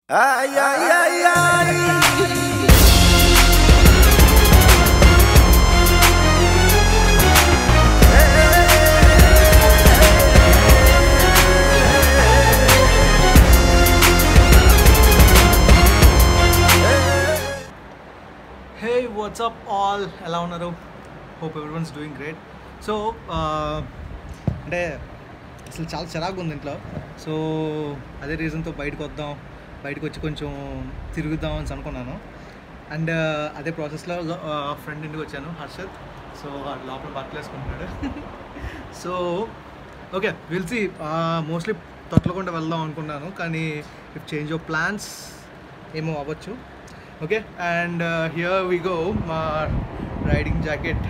Ay, ay, ay, ay. Hey, what's up all? Ela unnaru? Hope everyone's doing great. So, అంటే అసలు చాలా చిరాకు ఉంది ఇంట్లో. సో అదే రీజన్తో బయటకు వచ్చి కొంచెం తిరుగుదాం అని అనుకున్నాను. అండ్ అదే ప్రాసెస్లో ఫ్రెండ్ ఇంటికి వచ్చాను, హర్షత్. సో లోపల బట్టలు వేసుకుంటున్నాడు. So okay, will see. Mostly Thotlakonda వెళ్దాం అనుకున్నాను, కానీ ఇఫ్ చేంజ్ ఆఫ్ ప్లాన్స్ ఏమో అవ్వచ్చు. Okay, and here we go. మా రైడింగ్ జాకెట్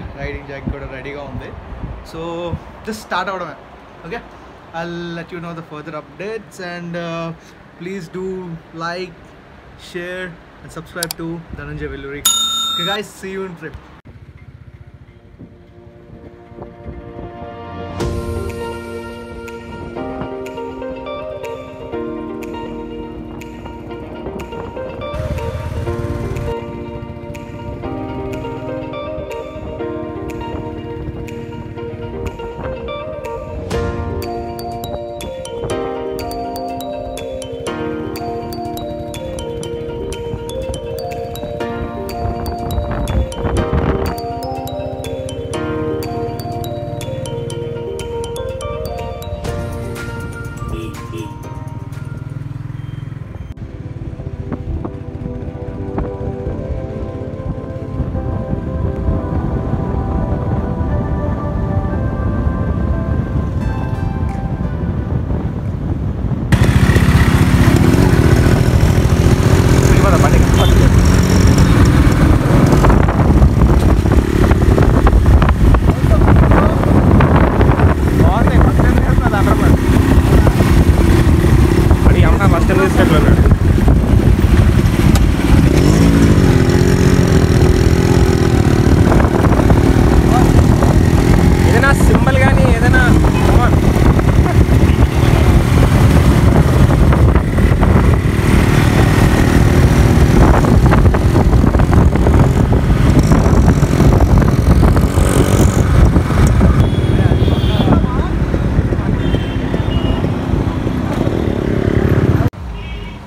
కూడా రెడీగా ఉంది. సో జస్ట్ స్టార్ట్ అవడమే. Okay, I'll let you know the further updates, and please do like, share and subscribe to Dhananjay Velluri. Okay guys, see you in trip.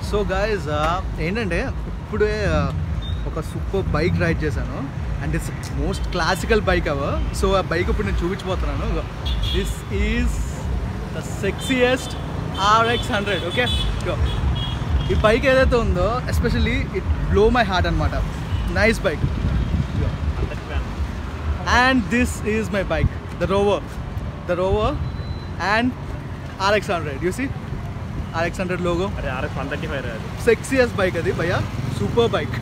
So guys, ఏంటంటే ఇప్పుడే ఒక super bike ride చేశాను, and it's most classical bike hour. So ఆ bike ఇప్పుడు నేను చూపించబోతున్నాను. This is the sexiest RX100. Okay, ఈ bike ఏదైతే ఉందో especially it blow my heart అనమాట. Nice bike. And this is my bike, the rover and RX100. You see RX100 logo. अरे RX 135 है. Sexiest bike adi bhaiya, super bike.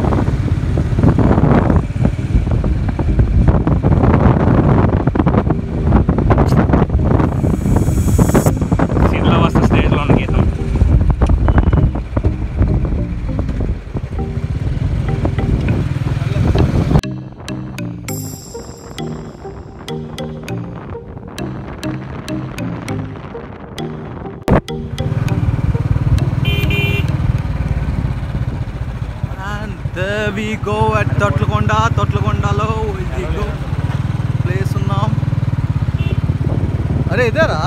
सीधला वास्ते stage लो उनकी तो. There we go at తొట్లకొండలో ఇదిగో place ఉన్నాం. అరే ఇదేరా?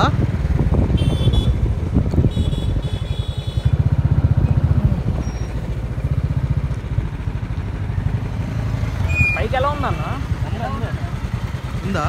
పైకి ఎలా ఉందన్న? ఉందా?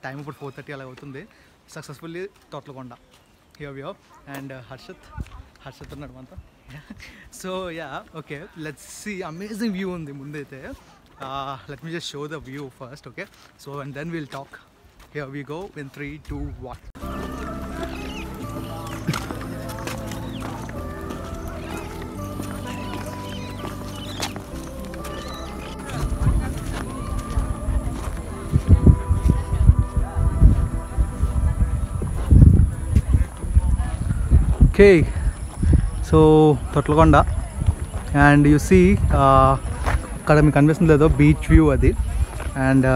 టైం ఇప్పుడు 4:30 అలా అవుతుంది. Successfully Thotlakonda here we are and Harshat ఉన్నాడు మనతో. So ya okay let's see amazing view ఉంది ముందైతే. Let me just show the view first okay. So and then will talk. Here we go in 3, 2, 1. Okay so Thotlakonda and you see అక్కడ మీకు కనిపిస్తుంది ఏదో beach view అది. And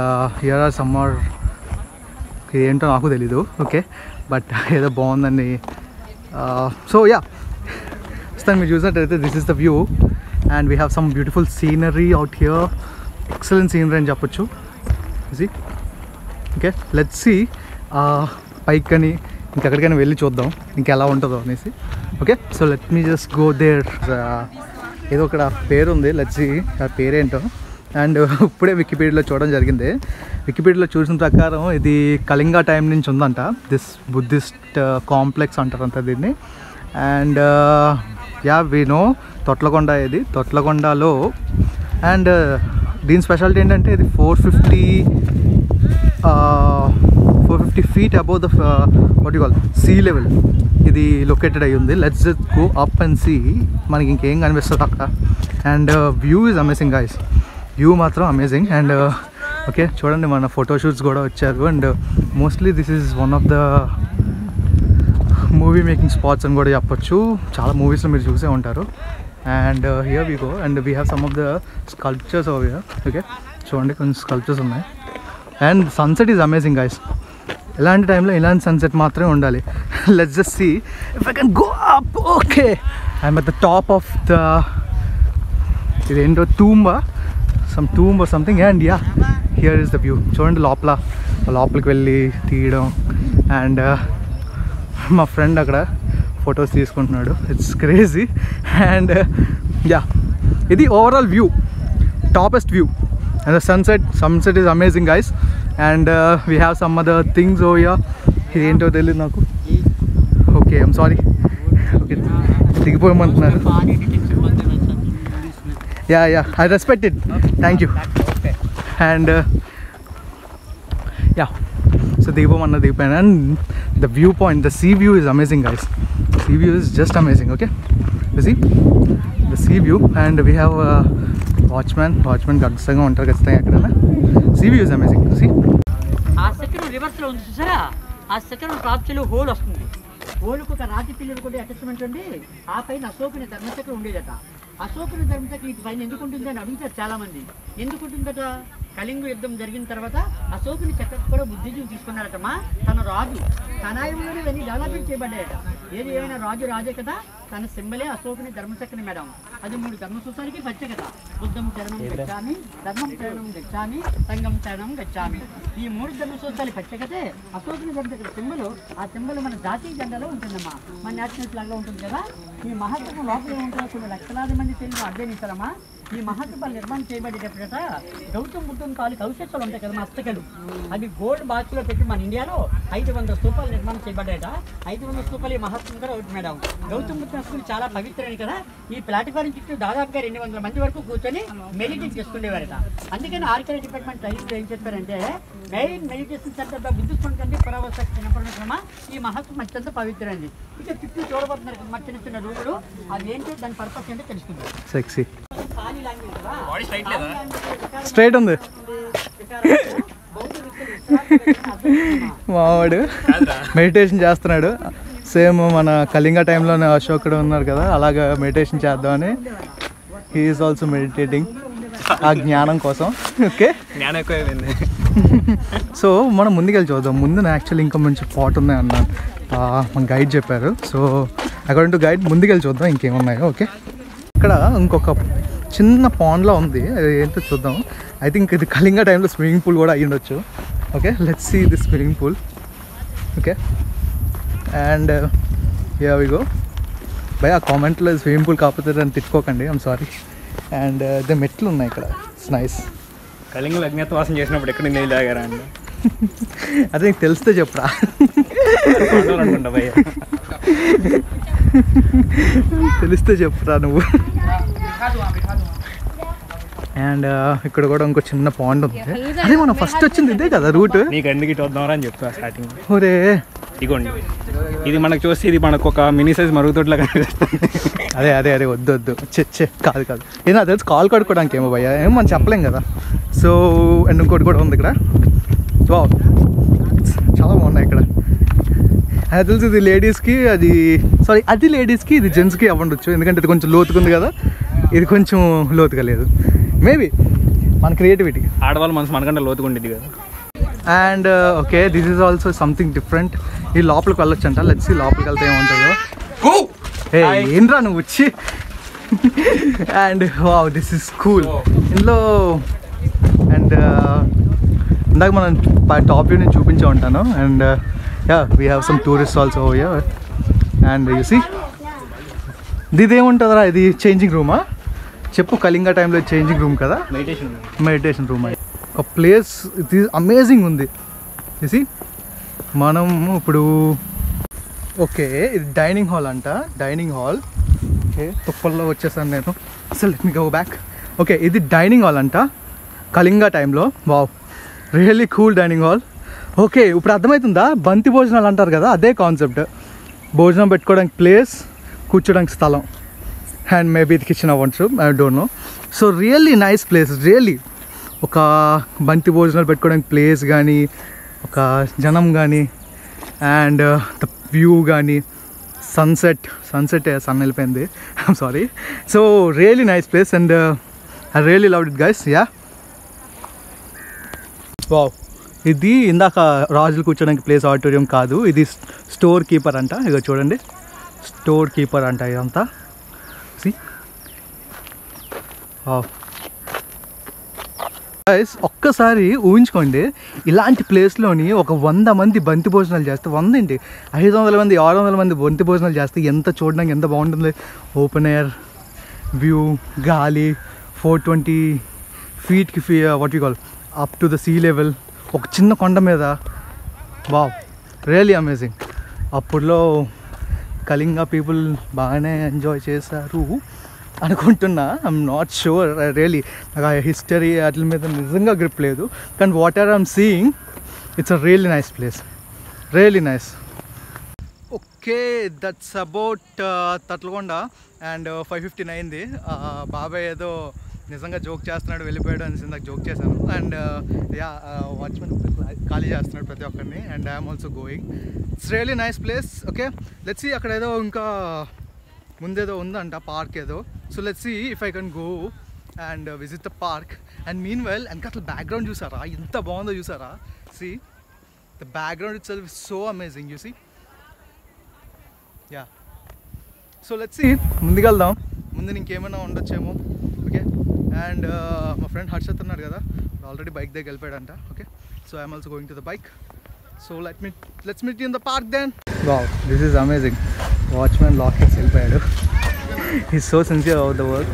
here are summer ఏంటో నాకు తెలీదు ఓకే బట్ ఏదో బాగుందండి. సో యా ప్రస్తుతం మీరు చూసినట్టయితే this is the view and we have some beautiful scenery out here. Excellent scenery అని చెప్పొచ్చు. ఓకే లెట్స్ సీ పైకి కానీ ఇంకెక్కడికైనా వెళ్ళి చూద్దాం ఇంకెలా ఉంటుందో అనేసి. Okay so let me just go there. ఏదో ఒక పేరు ఉంది లెట్స్ సీ ఆ పేరేంటో. అండ్ ఇప్పుడే వికీపీడియాలో చూడడం జరిగింది. వికీపీడియాలో చూసిన ప్రకారం ఇది కళింగ టైం నుంచి ఉందంట. దిస్ బుద్ధిస్ట్ కాంప్లెక్స్ అంటారంట దీన్ని. And yeah we know Thotlakonda ఇది తొట్లకొండలో. అండ్ దీని స్పెషాలిటీ ఏంటంటే ఇది 450 feet above the what you call sea level ఇది లొకేటెడ్ అయ్యి ఉంది. Let's just go up and see మనకి ఇంకేం కనిపిస్తుంది అక్కడ. And view is amazing guys. View మాత్రం అమేజింగ్. అండ్ ఓకే చూడండి మన ఫోటోషూట్స్ కూడా వచ్చారు. And mostly this is one of the movie making spots అని కూడా చెప్పొచ్చు. చాలా మూవీస్లో మీరు చూసే ఉంటారు. And here we go and we have some of the sculptures over here. Okay చూడండి కొంచెం స్కల్ప్చర్స్ ఉన్నాయి. And sunset is amazing guys. ఇలాంటి టైంలో ఇలాంటి సన్సెట్ మాత్రమే ఉండాలి. Let's just see if I can go up. Okay I'm at the top of the ఇదేంటో tomb or something. And yeah here is the view. చూడండి లోపలికి వెళ్ళి తీయడం. అండ్ మా ఫ్రెండ్ అక్కడ ఫొటోస్ తీసుకుంటున్నాడు. It's crazy. అండ్ యా ఇది overall view toppest view. And the sunset is amazing guys. And we have some other things over here. ఇదేంటో తెలియదు నాకు. Okay I'm sorry. ఓకే దిగిపోయమంటున్నారు. Yeah I respect it. Thank you. And yeah so దిగిపోయాను. And the view point the sea view is amazing guys. Sea view is just amazing. Okay see the sea view. And we have watchmen ఖచ్చితంగా ఉంటారు ఖచ్చితంగా ఎక్కడైనా. Sea view is amazing. See ఆ second రివర్స్లో ఉంది చూసారా, ఆ సెకండ్ టాప్ చెల్లు హోల్ వస్తుంది. హోల్కు ఒక రాతి పిల్లలు కూడా అటాచ్మెంట్ ఉంది. ఆ పైన అశోకుని ధర్మచక్రం ఉండేదట. అశోకుని ధర్మచక్రం ఇటు పైన ఎందుకు ఉంటుంది అని అడుగుతారు చాలామంది. ఎందుకు ఉంటుందట? కళింగ యుద్ధం జరిగిన తర్వాత అశోకుని చక్రం కూడా బుద్ధిజీవి తీసుకున్నారటమా. తన రాజు తనాయంలోనే ఇవన్నీ డెవలప్మెంట్ చేయబడ్డాయట. ఏది ఏమైనా రాజే కదా. తన సింబలే అశోకుని ధర్మచక్రం మేడం. అది 3 ధర్మసూత్రానికి ప్రత్యేకత. బుద్ధం చరణం గచ్చామి, ధర్మం చరణం గచ్చామి, సంగం చరణం గచ్చామి. ఈ 3 ధర్మసూత్రాల ప్రత్యేకతే అశోకుని ధర్మచక్ర సింబల్. ఆ సింబల్ మన జాతీయ జెండాలో ఉంటుందమ్మా. మన నేషనల్ ఫ్లాగ్ లో ఉంటుంది కదా. ఈ మహత్వం లోపల ఉంటున్న కొన్ని లక్షలాది మంది తెలుగు అధ్యయనిస్తారమ్మా. ఈ మహత్వాలు నిర్మాణం చేయబడేటప్పుడట గౌతమ బుద్ధం తాలూకు అవశేషాలు ఉంటాయి కదా, మస్తకాలు. అవి గోల్డ్ బాక్స్లో పెట్టి మన ఇండియాలో 500 స్తూపాలు నిర్మాణం చేయబడ్డాయట. 500 స్తూపాలు ఈ మహత్వం కూడా ఒకటి మేడం. గౌతమ బుద్ధ స్కూల్ చాలా పవిత్రమైనది కదా. ఈ ప్లాట్ఫారం చుట్టూ దాదాపుగా 200 మంది వరకు కూర్చొని మెడిటేషన్ చేసుకునేవారట. అందుకని ఆర్కిటెక్చర్ డిపార్ట్మెంట్ ఏం చెప్పారంటే మెయిన్ మెడిటేషన్ సెంటర్ బుద్ధిస్ట్ కంటే పురావస్తమా ఈ మహత్వం అత్యంత పవిత్రమైనది. ఇక చుట్టూ చూడబోతున్నారు మా చిన్న చిన్న రూములు. అది ఏంటో దాని పర్పస్ ఏంటో తెలుస్తుంది. సెక్సీ స్ట్రైట్ ఉంది. మావాడు మెడిటేషన్ చేస్తున్నాడు. సేమ్ మన కళింగ టైంలోనే అశోకుడు ఉన్నారు కదా, అలాగా మెడిటేషన్ చేద్దామని హీ ఈజ్ ఆల్సో మెడిటేటింగ్ ఆ జ్ఞానం కోసం. ఓకే జ్ఞానం ఎక్కువైపోయింది. సో మనం ముందుకెళ్ళి చూద్దాం. ముందు యాక్చువల్లీ ఇంకా మంచి స్పాట్ ఉన్నాయి అన్న మన గైడ్ చెప్పారు. సో అకార్డింగ్ టు గైడ్ ముందుకెళ్ళి చూద్దాం ఇంకేమున్నాయో. ఓకే ఇక్కడ ఇంకొక చిన్న పాండ్లా ఉంది, అది ఏంటో చూద్దాం. ఐ థింక్ ఇది కళింగ టైంలో స్విమ్మింగ్ పూల్ కూడా అయ్యి ఉండొచ్చు. Okay let's see this swimming pool. Okay and here we go. భయ ఆ కామెంట్లో స్విమ్మింగ్ పూల్ కాకపోతే దాన్ని తిట్టుకోకండి, ఐమ్ సారీ. అండ్ ద మెట్లు ఉన్నాయి ఇక్కడ. It's nice. కళింగ అజ్ఞాతవాసం చేసినప్పుడు ఎక్కడ నీళ్ళు తాగారా అండి? అదే నీకు తెలిస్తే చెప్పరా. అనుకుంటా భయ్య. తెలిస్తే చెప్పురా నువ్వు. అండ్ ఇక్కడ కూడా ఇంకో చిన్న పాండ్ ఉంది. అదే మనం ఫస్ట్ వచ్చింది ఇదే కదా రూట్. నీకు ఎందుకు ఇటు వద్దామరా అని చెప్తా స్టార్టింగ్. ఒరే ఇగోండి, ఇది మనకు చూస్తే ఇది మనకు ఒక మినీ సైజ్ మరుగుతోట్లా కనిపిస్తుంది. అదే అదే అదే వద్దు వద్దు చెచ్చే కాదు కాదు ఏదో తెలుసు కాల్ కడుక్కోవడానికి ఏమో భయ్యా ఏమో మనం చెప్పలేం కదా. సో అండ్ ఇంకోటి కూడా ఉంది ఇక్కడ. వావ్ చాలా బాగున్నాయి ఇక్కడ. అది తెలుసు ఇది లేడీస్కి, అది సారీ అది లేడీస్కి, ఇది జెంట్స్కి అవ్వండొచ్చు ఎందుకంటే ఇది కొంచెం లోతుకుంది కదా, ఇది కొంచెం లోతుగా లేదు. మేబీ మన క్రియేటివిటీ. ఆడవాళ్ళు మనసు మనకంటే లోతుకుండేది కదా. And okay this is also something different. ఈ లోపలికి వెళ్ళొచ్చంట. లెట్స్ సీ లోపలికి వెళ్తే ఏముంటుందో. ఏ ఏంట్రా నువ్వు వచ్చి. And wow this is cool. ఇందులో అండ్ ఇందాక మనం టాప్ వ్యూ నేను చూపించే ఉంటాను. And yeah we have some tourist also here. And you see ఇది ఏముంటుందిరా, ఇది చేంజింగ్ రూమా చెప్పు. కళింగ టైంలో చేంజింగ్ రూమ్ కదా, మెడిటేషన్ రూమ్. ఒక ప్లేస్ ఇది అమేజింగ్ ఉంది. చూసి మనం ఇప్పుడు ఓకే ఇది డైనింగ్ హాల్ అంట. డైనింగ్ హాల్ ఓకే తుప్పల్లో వచ్చేసాను నేను. అసలు let me go back. Okay ఇది డైనింగ్ హాల్ అంట కళింగ టైంలో. Wow really cool dining hall. Okay ఇప్పుడు అర్థమవుతుందా, బంతి భోజనాలు అంటారు కదా అదే కాన్సెప్ట్. భోజనం పెట్టుకోవడానికి ప్లేస్, కూర్చోడానికి స్థలం. అండ్ మేబీ ఇది కిచెన్ అవ్వచ్చు, I don't know. So really nice place. Really ఒక బంతి భోజనాలు పెట్టుకోవడానికి ప్లేస్ కానీ, ఒక జనం కానీ, అండ్ ద వ్యూ కానీ, సన్సెట్ సన్ వెళ్ళిపోయింది, I'm sorry. So really nice place and I really loved it guys. Yeah wow ఇది ఇందాక రాజులు కూర్చోడానికి ప్లేస్ ఆడిటోరియం కాదు, ఇది స్టోర్ కీపర్ అంట. ఇక చూడండి స్టోర్ కీపర్ అంట ఇదంతా. సి గైస్ ఒక్కసారి ఊహించుకోండి, ఇలాంటి ప్లేస్లోని ఒక 100 మంది బంతి భోజనాలు చేస్తే, 100 ఏంటి 500 మంది 600 మంది బంతి భోజనాలు చేస్తే ఎంత చూడడానికి ఎంత బాగుంటుంది. ఓపెన్ ఎయిర్ వ్యూ, గాలి, 420 ఫీట్కి what you call up to the sea level, ఒక చిన్న కొండ మీద. Wow really amazing. అప్పుడులో కళింగ పీపుల్ బాగానే ఎంజాయ్ చేశారు అనుకుంటున్నా. ఐఎమ్ నాట్ షూర్ రియలీ, నాకు ఆ హిస్టరీ వాటి మీద నిజంగా గ్రిప్ లేదు. కానీ what are I'm seeing it's a really nice place, really nice. Okay that's about Thotlakonda. And 5:15 అయింది. బాబాయ్ ఏదో నిజంగా జోక్ చేస్తున్నాడు, వెళ్ళిపోయాడు అనేసి నాకు జోక్ చేశాను. అండ్ యా వాచ్మెన్ ఖాళీ చేస్తున్నాడు ప్రతి ఒక్కరిని. And I'm also going. It's really nice place. Okay let's see అక్కడ ఏదో ఇంకా ముందేదో ఉందంట పార్క్ ఏదో. So let's see if I can go and visit the park. And mean well వెనక అసలు బ్యాక్గ్రౌండ్ చూసారా ఎంత బాగుందో చూసారా. See the background itself is so amazing you see. Yeah so let's see ముందుకెళ్దాం. ముందు ఇంకేమైనా ఉండొచ్చేమో. ఓకే అండ్ మా ఫ్రెండ్ హర్షత్ ఉన్నాడు కదా, ఆల్రెడీ బైక్ దగ్గర వెళ్ళిపోయాడంట. Okay so I'm also going to the bike. So let's meet in the park then. Wow this is amazing. Watchman locked his వెళ్ళిపోయాడు. He's so sincere about the work.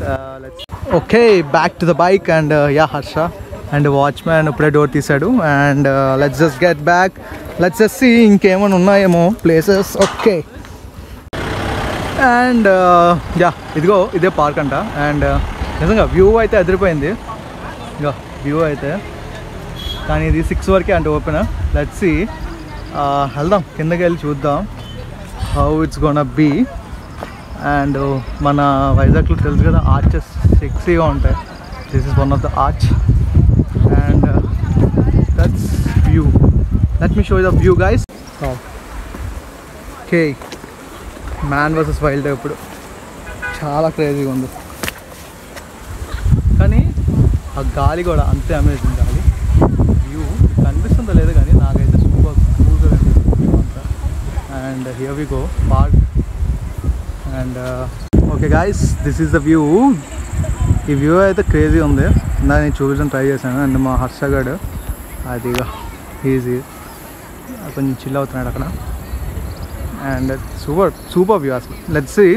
Okay back to the bike and yeah Harsha and watchman ఇప్పుడే door తీసాడు. and let's just get back. let's just see ఇంకేమైనా ఉన్నాయేమో places. Okay and yeah ఇదిగో ఇదే park అంట. And నిజంగా view అయితే అదిరిపోయింది. ఇక వ్యూ అయితే, కానీ ఇది 6 వరకే అంటే ఓపెన్. లెట్స్ సీ వెళ్దాం కిందకి వెళ్ళి చూద్దాం how it's gonna be. And మన వైజాగ్లో తెలుసు కదా ఆర్చెస్ సెక్సీగా ఉంటాయి. This is one of the arch and that's view. Let me show the view guys. Okay man versus wild ఇప్పుడు చాలా క్రేజీగా ఉంది. కానీ ఆ గాలి కూడా అంతే అమేజింగ్ గాలి. వ్యూ కనిపిస్తుందో లేదు కానీ నాకైతే సూపర్ కూల్గా కనిపిస్తుంది అంతా. And here we go park. And okay guys this is the view. ఈ వ్యూ అయితే క్రేజీ ఉంది. ఇందాక నేను చూపించడం ట్రై చేశాను. అండ్ మా హర్షగాడు అదిగా ఈజీ కొంచెం చిల్ అవుతున్నాడు అక్కడ. అండ్ సూపర్ వ్యూ అసలు. లెట్స్ సీ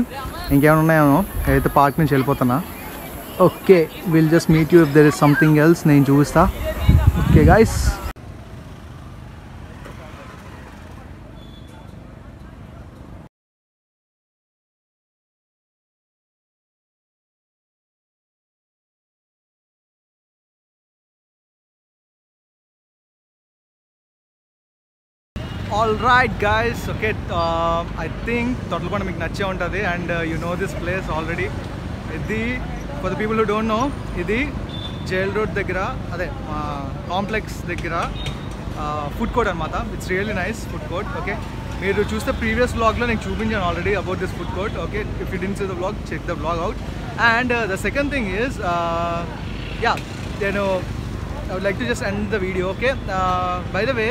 ఇంకేమైనా ఉన్నాయేమో. అయితే పార్క్ నుంచి వెళ్ళిపోతున్నా. Okay will just meet you if there is something else. నేను చూపిస్తా. Okay guys all right guys okay I think Thotlakonda మీకు నచ్చే ఉంటుంది and you know this place already. ఇది for the people who don't know, ఇది jail road దగ్గర అదే complex దగ్గర ఫుడ్ కోర్ట్ అనమాట. It's really nice food court. Okay, మీరు చూస్తే ప్రీవియస్ వ్లాగ్లో నేను చూపించాను already about this food court. Okay, if you didn't see the vlog, check the vlog out. And the second thing is yeah, నేను I would like to just end the video. Okay, by the way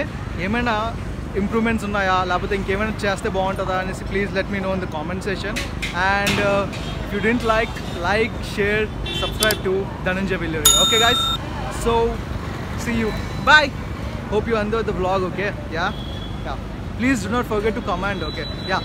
ఏమైనా improvements ఉన్నాయా లేకపోతే ఇంకేమైనా చేస్తే బాగుంటుందా అనేసి please let me know in the comment session. And if you didn't like, share, subscribe to Dhananjay Villuri. Okay guys, so see you, bye. Hope you enjoyed the vlog. Okay, yeah, please do not forget to comment. Okay, yeah.